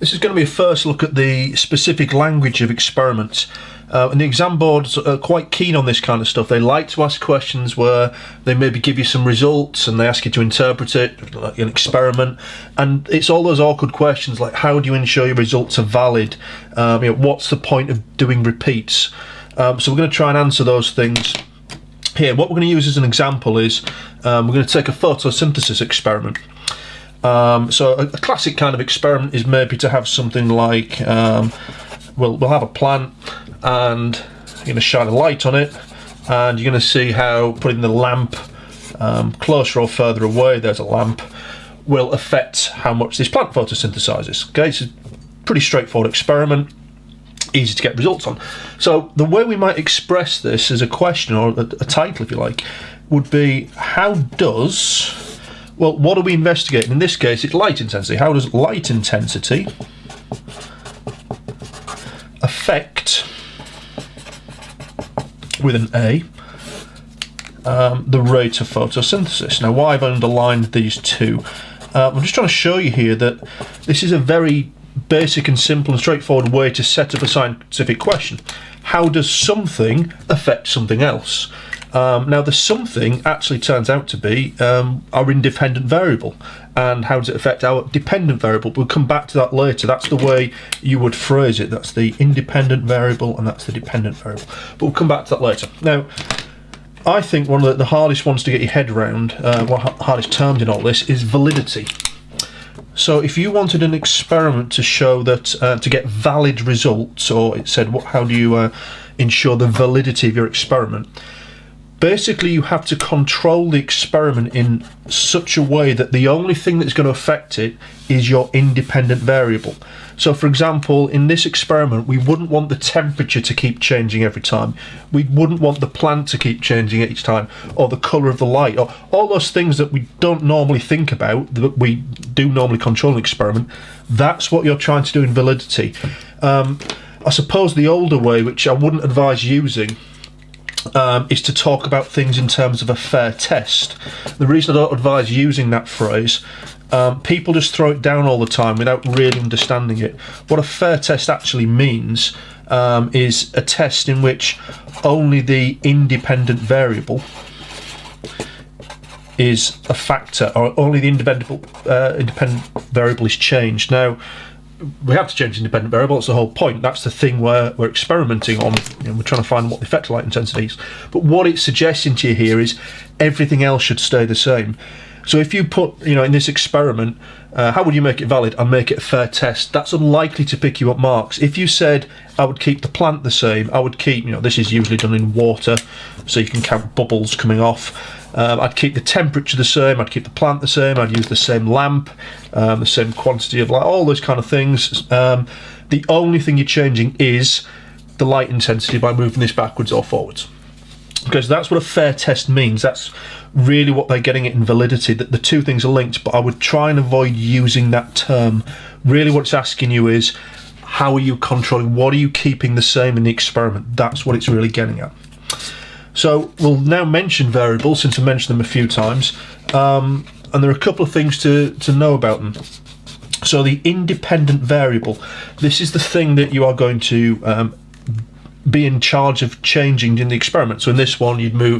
This is going to be a first look at the specific language of experiments. And the exam boards are quite keen on this kind of stuff. They like to ask questions where they maybe give you some results and they ask you to interpret it, like an experiment. And it's all those awkward questions like, how do you ensure your results are valid? What's the point of doing repeats? So we're going to try and answer those things here. What we're going to use as an example is we're going to take a photosynthesis experiment. So a classic kind of experiment is maybe to have something like, we'll have a plant and you're going to shine a light on it and you're going to see how putting the lamp closer or further away, there's a lamp, will affect how much this plant photosynthesizes. Okay, it's a pretty straightforward experiment, easy to get results on. So the way we might express this as a question, or a title if you like, would be, how does, well, what are we investigating? In this case it's light intensity. How does light intensity affect, with an A, the rate of photosynthesis? Now, why I've underlined these two, I'm just trying to show you here that this is a very basic and simple and straightforward way to set up a scientific question. How does something affect something else? Now, the something actually turns out to be our independent variable. And how does it affect our dependent variable? We'll come back to that later. That's the way you would phrase it. That's the independent variable and that's the dependent variable. But we'll come back to that later. Now, I think one of the hardest ones to get your head around, hardest terms in all this, is validity. So if you wanted an experiment to show that, to get valid results, or it said, how do you ensure the validity of your experiment? Basically, you have to control the experiment in such a way that the only thing that's going to affect it is your independent variable. So, for example, in this experiment, we wouldn't want the temperature to keep changing every time. We wouldn't want the plant to keep changing each time, or the colour of the light, or all those things that we don't normally think about, that we do normally control an experiment. That's what you're trying to do in validity. I suppose the older way, which I wouldn't advise using, is to talk about things in terms of a fair test. The reason I don't advise using that phrase, people just throw it down all the time without really understanding it. What a fair test actually means is a test in which only the independent variable is a factor, or only the independent variable is changed. Now, we have to change the independent variable. That's the whole point. That's the thing where we're experimenting on. We're trying to find what the effect of light intensity is. But what it's suggesting to you here is everything else should stay the same. So if you put, in this experiment, how would you make it valid? I'll make it a fair test. That's unlikely to pick you up marks. If you said, I would keep the plant the same, I would keep, this is usually done in water, so you can count bubbles coming off. I'd keep the temperature the same, I'd keep the plant the same, I'd use the same lamp, the same quantity of light, all those kind of things. The only thing you're changing is the light intensity by moving this backwards or forwards. Because that's what a fair test means. That's really what they're getting at in validity, that the two things are linked, but I would try and avoid using that term. Really what it's asking you is, how are you controlling, what are you keeping the same in the experiment? That's what it's really getting at. So we'll now mention variables, since I mentioned them a few times, and there are a couple of things to know about them. So the independent variable, this is the thing that you are going to be in charge of changing in the experiment. So in this one,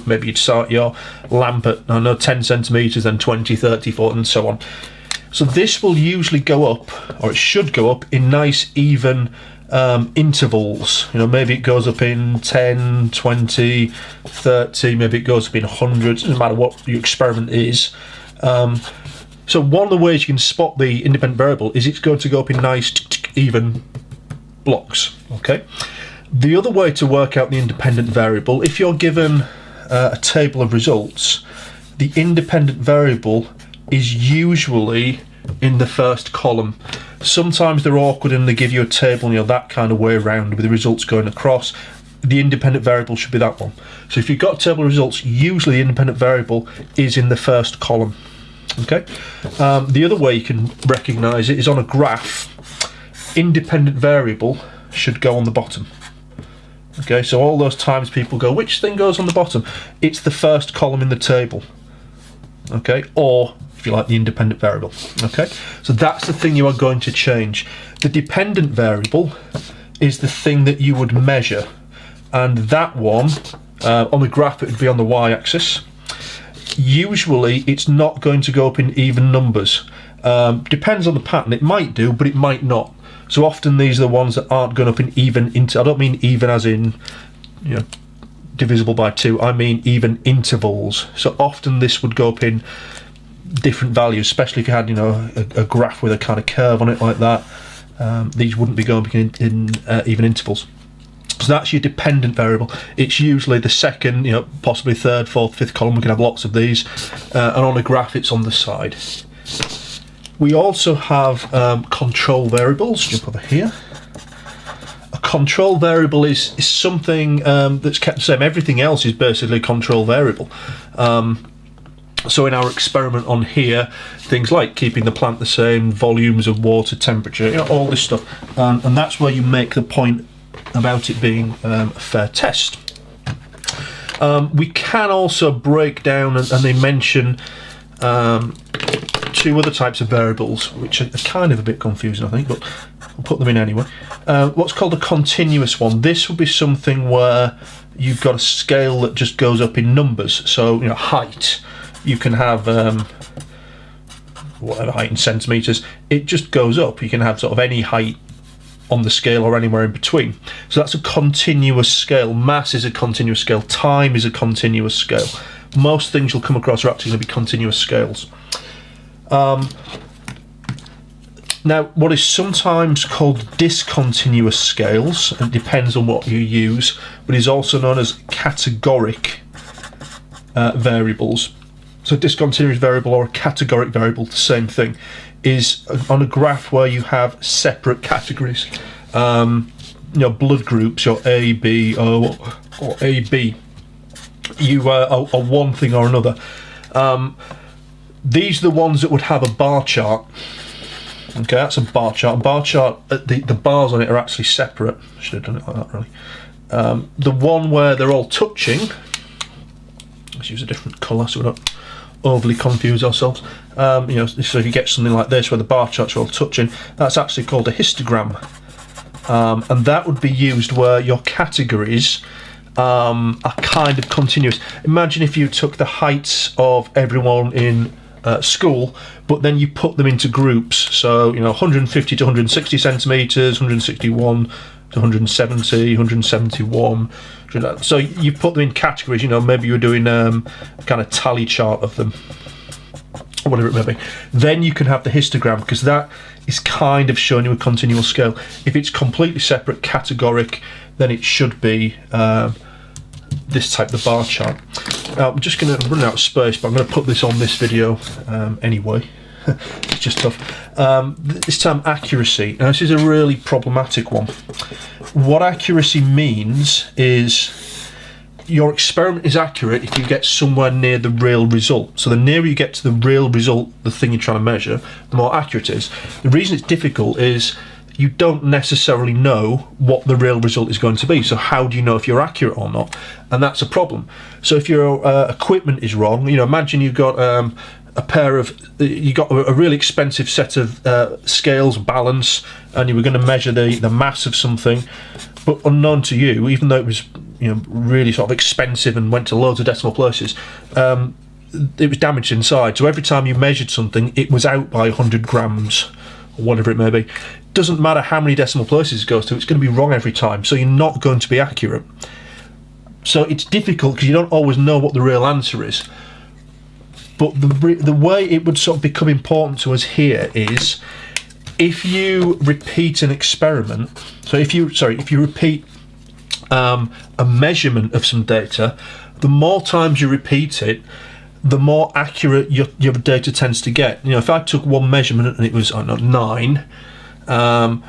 maybe you'd start your lamp at, 10 centimetres, then 20, 30, 40, and so on. So this will usually go up, or it should go up, in nice even intervals. Maybe it goes up in 10, 20, 30, maybe it goes up in hundreds. It doesn't matter what your experiment is. So one of the ways you can spot the independent variable is it's going to go up in nice even blocks. Okay. The other way to work out the independent variable, if you're given a table of results, the independent variable is usually in the first column. Sometimes they're awkward and they give you a table, that kind of way around with the results going across. The independent variable should be that one. So if you've got a table of results, usually the independent variable is in the first column. Okay. The other way you can recognise it is on a graph. Independent variable should go on the bottom. Okay, so all those times people go, which thing goes on the bottom? It's the first column in the table. Okay, or if you like, the independent variable. Okay, so that's the thing you are going to change. The dependent variable is the thing that you would measure, and that one on the graph, it would be on the y-axis. Usually it's not going to go up in even numbers. Depends on the pattern. It might do, but it might not. So often these are the ones that aren't going up in even I don't mean even as in, you know, divisible by 2. I mean even intervals. So often this would go up in different values, especially if you had, you know, a graph with a kind of curve on it like that. These wouldn't be going up in even intervals. So that's your dependent variable. It's usually the second, you know, possibly third, fourth, fifth column. We can have lots of these, and on a graph it's on the side. We also have control variables. Jump over here. A control variable is something that's kept the same. Everything else is basically a control variable. So in our experiment on here, things like keeping the plant the same, volumes of water, temperature, you know, all this stuff, and that's where you make the point about it being a fair test. We can also break down, and they mention 2 other types of variables, which are kind of a bit confusing, I think, but I'll put them in anyway. What's called a continuous one. This will be something where you've got a scale that just goes up in numbers. So, you know, height, you can have whatever height in centimetres, it just goes up. You can have sort of any height on the scale or anywhere in between. So that's a continuous scale. Mass is a continuous scale. Time is a continuous scale. Most things you'll come across are actually going to be continuous scales. Now, what is sometimes called discontinuous scales, and it depends on what you use, but is also known as categoric variables. So discontinuous variable or a categoric variable, the same thing, is on a graph where you have separate categories. You know, blood groups, your A, B, O, or AB. You are one thing or another. These are the ones that would have a bar chart. Okay, that's a bar chart. A bar chart, the bars on it are actually separate. I should have done it like that, really. The one where they're all touching, let's use a different colour so we don't overly confuse ourselves. You know, so if you get something like this where the bar charts are all touching, that's actually called a histogram. And that would be used where your categories are kind of continuous. Imagine if you took the heights of everyone in school, but then you put them into groups. So, you know, 150 to 160 centimetres, 161 to 170, 171. So you put them in categories. You know, maybe you're doing a kind of tally chart of them, or whatever it may be. Then you can have the histogram, because that is kind of showing you a continual scale. If it's completely separate, categoric, then it should be this type of bar chart. I'm just going to run out of space, but I'm going to put this on this video anyway. It's just tough. This time, accuracy. Now, this is a really problematic one. What accuracy means is your experiment is accurate if you get somewhere near the real result. So the nearer you get to the real result, the thing you're trying to measure, the more accurate it is. The reason it's difficult is you don't necessarily know what the real result is going to be. So how do you know if you're accurate or not? And that's a problem. So if your equipment is wrong, you know, imagine you've got a pair of, you got a really expensive set of scales, balance, and you were going to measure the mass of something, but unknown to you, even though it was, you know, really sort of expensive and went to loads of decimal places, it was damaged inside. So every time you measured something, it was out by 100 grams or whatever it may be. Doesn't matter how many decimal places it goes to, it's going to be wrong every time, so you're not going to be accurate. So it's difficult because you don't always know what the real answer is. But the way it would sort of become important to us here is if you repeat an experiment. So if you repeat a measurement of some data, the more times you repeat it, the more accurate your data tends to get. You know, if I took one measurement and it was, I don't know, 9,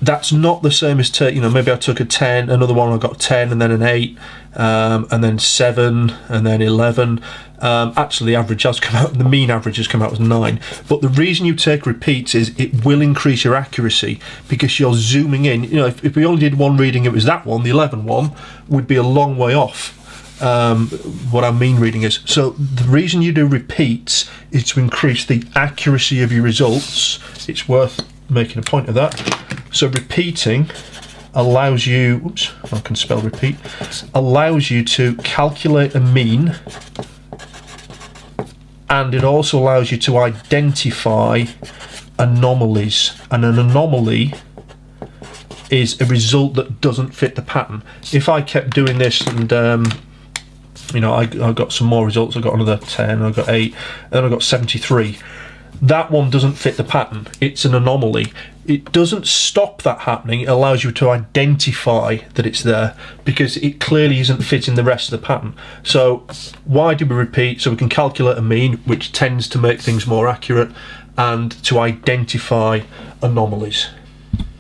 that's not the same as you know, maybe I took a 10, another one I got 10, and then an 8, and then 7, and then 11. Actually, the average has come out, the mean average has come out as 9. But the reason you take repeats is it will increase your accuracy because you're zooming in. You know, if we only did one reading, it was that one, the 11 one, would be a long way off. what I mean reading is. So the reason you do repeats is to increase the accuracy of your results. It's worth making a point of that. So repeating allows you, oops, I can spell repeat, allows you to calculate a mean, and it also allows you to identify anomalies. And an anomaly is a result that doesn't fit the pattern. If I kept doing this and you know, I got some more results, I got another 10, I got 8, then I got 73. That one doesn't fit the pattern. It's an anomaly. It doesn't stop that happening. It allows you to identify that it's there because it clearly isn't fitting the rest of the pattern. So why do we repeat? So we can calculate a mean, which tends to make things more accurate, and to identify anomalies.